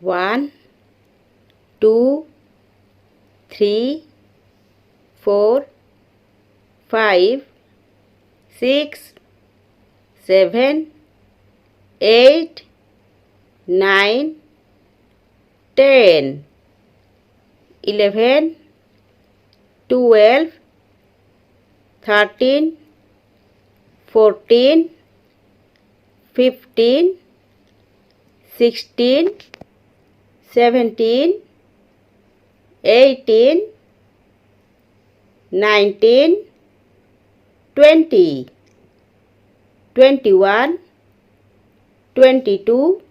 1 2 3 4 5 6 7 8 9 10 11 12 13 14 15 16 17 18 19 20 21 22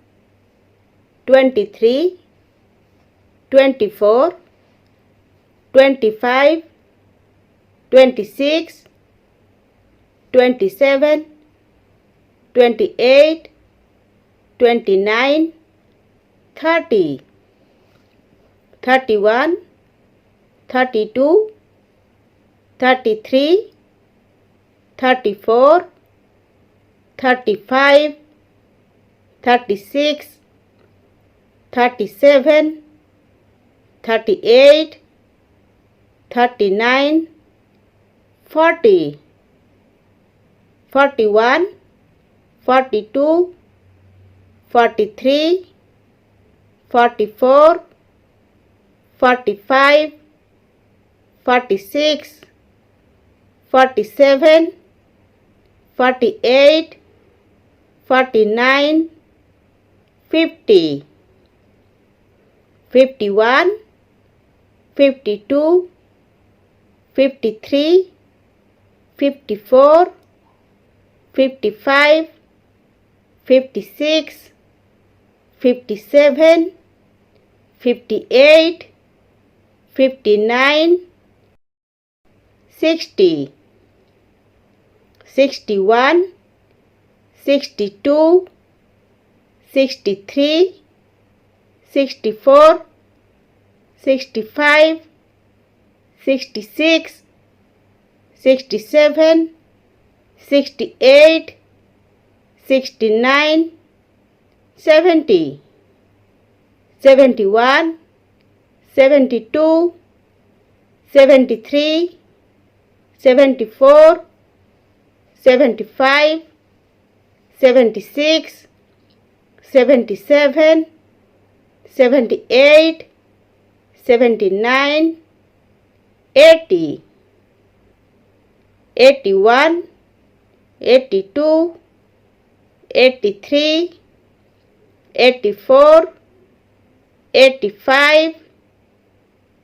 23 24 25 26 27 28 29 30 31 32 33 34 35 36 37 38 39 40 41 42 43 44 45 46 47 48 49 50 51 52 53 54 55 56 57 58 59 60 61 62 63 64 65 66 67 68 69 70 71 72 73 74 75 76 77 78 79 80 81 82 83 84 85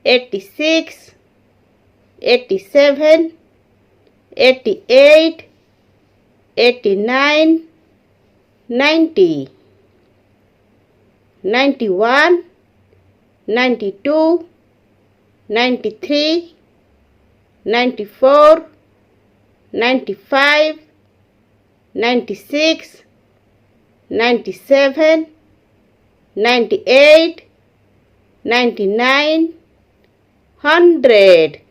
86 87 88 89 90 91 92 93 94 95 96 97 98 99 100